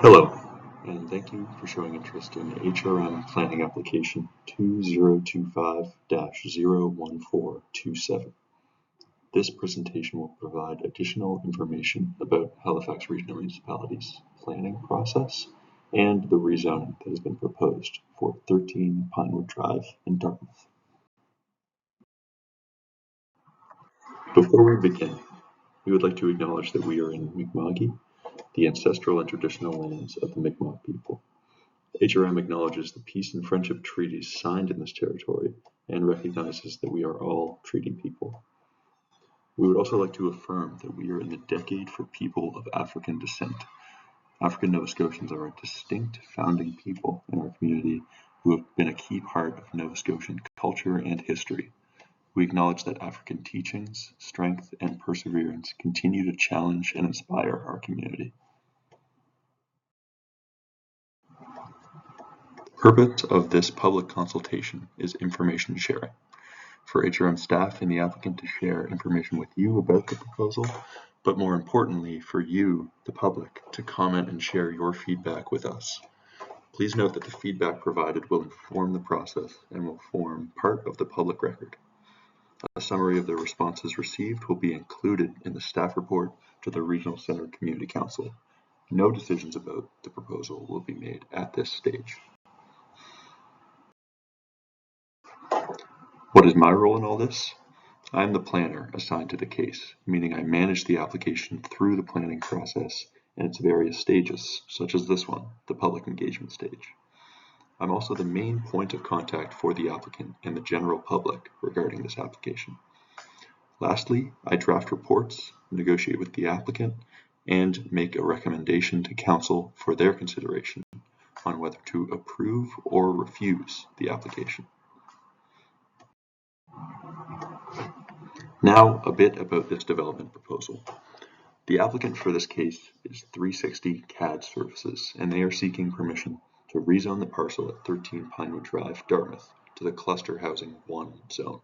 Hello, and thank you for showing interest in HRM Planning Application 2025-01427. This presentation will provide additional information about Halifax Regional Municipality's planning process and the rezoning that has been proposed for 13 Pinewood Drive in Dartmouth. Before we begin, we would like to acknowledge that we are in Mi'kma'ki, the ancestral and traditional lands of the Mi'kmaq people. HRM acknowledges the peace and friendship treaties signed in this territory and recognizes that we are all treaty people. We would also like to affirm that we are in the decade for people of African descent. African Nova Scotians are a distinct founding people in our community who have been a key part of Nova Scotian culture and history. We acknowledge that African teachings, strength, and perseverance continue to challenge and inspire our community. The purpose of this public consultation is information sharing, for HRM staff and the applicant to share information with you about the proposal, but more importantly for you, the public, to comment and share your feedback with us. Please note that the feedback provided will inform the process and will form part of the public record. A summary of the responses received will be included in the staff report to the Regional Centre Community Council. No decisions about the proposal will be made at this stage. What is my role in all this? I am the planner assigned to the case, meaning I manage the application through the planning process and its various stages, such as this one, the public engagement stage. I'm also the main point of contact for the applicant and the general public regarding this application. Lastly, I draft reports, negotiate with the applicant, and make a recommendation to council for their consideration on whether to approve or refuse the application. Now, a bit about this development proposal. The applicant for this case is 360 CAD Services, and they are seeking permission to rezone the parcel at 13 Pinewood Drive, Dartmouth, to the Cluster Housing 1 zone.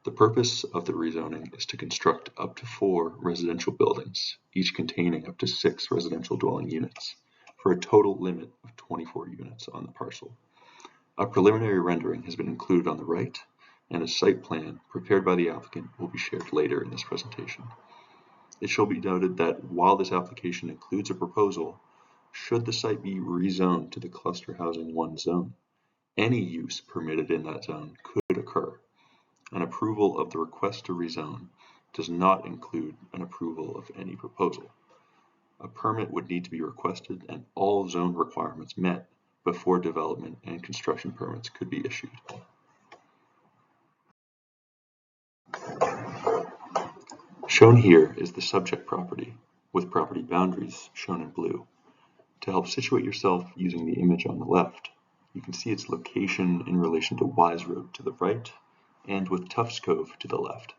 The purpose of the rezoning is to construct up to 4 residential buildings, each containing up to 6 residential dwelling units, for a total limit of 24 units on the parcel. A preliminary rendering has been included on the right, and a site plan prepared by the applicant will be shared later in this presentation. It shall be noted that while this application includes a proposal, should the site be rezoned to the Cluster Housing 1 zone, any use permitted in that zone could occur. An approval of the request to rezone does not include an approval of any proposal. A permit would need to be requested and all zone requirements met before development and construction permits could be issued. Shown here is the subject property, with property boundaries shown in blue. To help situate yourself using the image on the left, you can see its location in relation to Wise Road to the right, and with Tufts Cove to the left.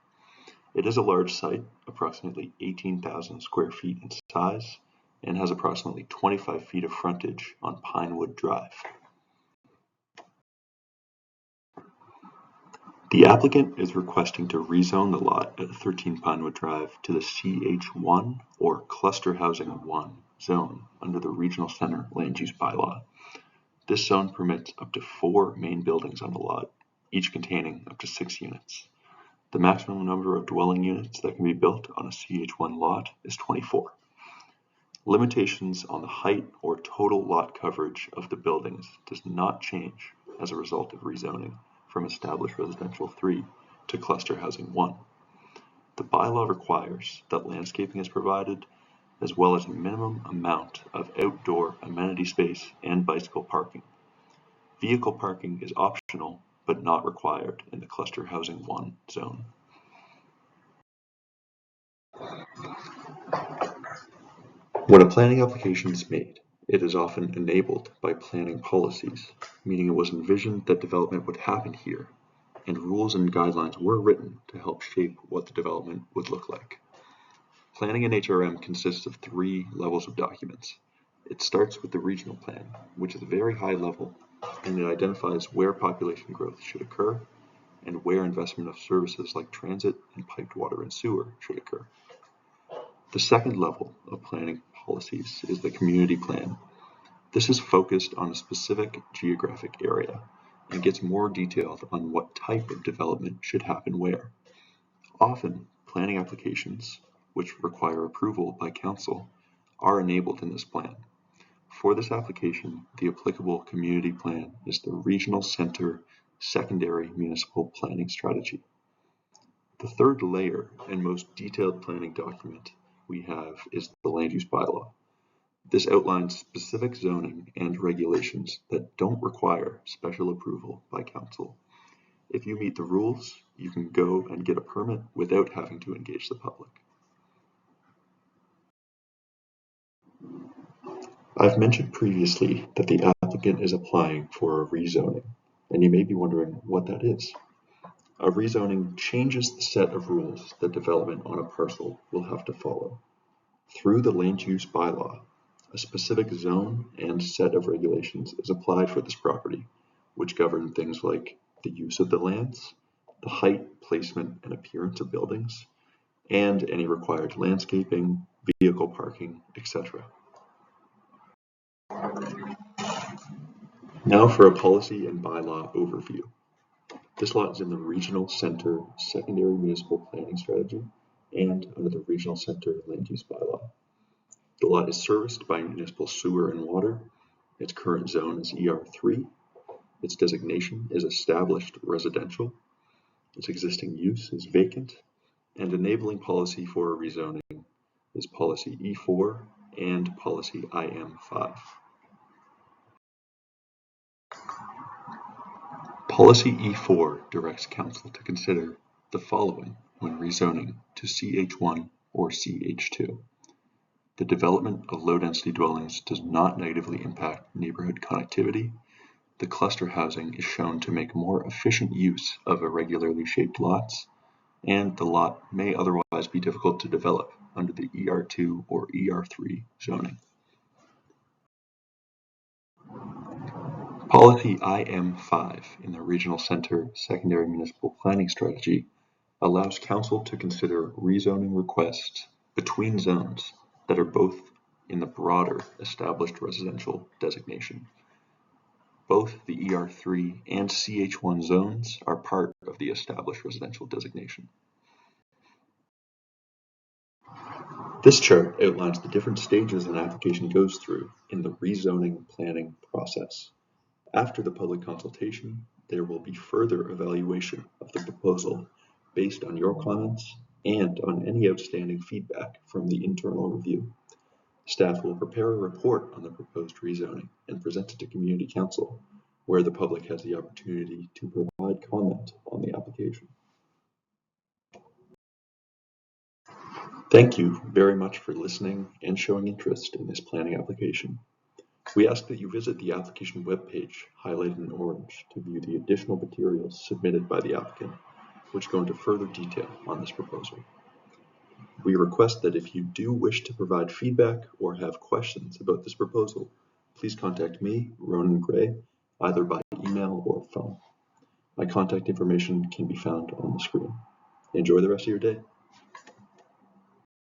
It is a large site, approximately 18,000 square feet in size, and has approximately 25 feet of frontage on Pinewood Drive. The applicant is requesting to rezone the lot at 13 Pinewood Drive to the CH1 or Cluster Housing 1 zone under the Regional Centre Land Use Bylaw. This zone permits up to 4 main buildings on the lot, each containing up to 6 units. The maximum number of dwelling units that can be built on a CH1 lot is 24. Limitations on the height or total lot coverage of the buildings does not change as a result of rezoning from Established Residential 3 to Cluster Housing 1. The bylaw requires that landscaping is provided, as well as a minimum amount of outdoor amenity space and bicycle parking. Vehicle parking is optional, but not required in the Cluster Housing 1 zone. When a planning application is made, it is often enabled by planning policies, meaning it was envisioned that development would happen here, and rules and guidelines were written to help shape what the development would look like. Planning in HRM consists of 3 levels of documents. It starts with the regional plan, which is very high level, and it identifies where population growth should occur and where investment of services like transit and piped water and sewer should occur. The second level of planning policies is the community plan. This is focused on a specific geographic area and gets more detailed on what type of development should happen where. Often, planning applications, which require approval by council, are enabled in this plan. For this application, the applicable community plan is the Regional Center Secondary Municipal Planning Strategy. The third layer and most detailed planning document we have is the Land Use Bylaw. This outlines specific zoning and regulations that don't require special approval by council. If you meet the rules, you can go and get a permit without having to engage the public. I've mentioned previously that the applicant is applying for a rezoning, and you may be wondering what that is. A rezoning changes the set of rules that development on a parcel will have to follow. Through the Land Use Bylaw, a specific zone and set of regulations is applied for this property, which govern things like the use of the lands, the height, placement, and appearance of buildings, and any required landscaping, vehicle parking, etc. Now for a policy and bylaw overview. This lot is in the Regional Center Secondary Municipal Planning Strategy and under the Regional Center Land Use Bylaw. The lot is serviced by municipal sewer and water. Its current zone is ER3. Its designation is established residential. Its existing use is vacant. And enabling policy for rezoning is policy E4 and policy IM5. Policy E4 directs council to consider the following when rezoning to CH1 or CH2. The development of low-density dwellings does not negatively impact neighborhood connectivity. The cluster housing is shown to make more efficient use of irregularly shaped lots, and the lot may otherwise be difficult to develop under the ER2 or ER3 zoning. Policy IM5 in the Regional Center Secondary Municipal Planning Strategy allows council to consider rezoning requests between zones that are both in the broader established residential designation. Both the ER3 and CH1 zones are part of the established residential designation. This chart outlines the different stages an application goes through in the rezoning planning process. After the public consultation, there will be further evaluation of the proposal based on your comments and on any outstanding feedback from the internal review. Staff will prepare a report on the proposed rezoning and present it to Community Council, where the public has the opportunity to provide comment on the application. Thank you very much for listening and showing interest in this planning application. We ask that you visit the application webpage highlighted in orange to view the additional materials submitted by the applicant, which go into further detail on this proposal. We request that if you do wish to provide feedback or have questions about this proposal, please contact me, Ronan Gray, either by email or phone. My contact information can be found on the screen. Enjoy the rest of your day.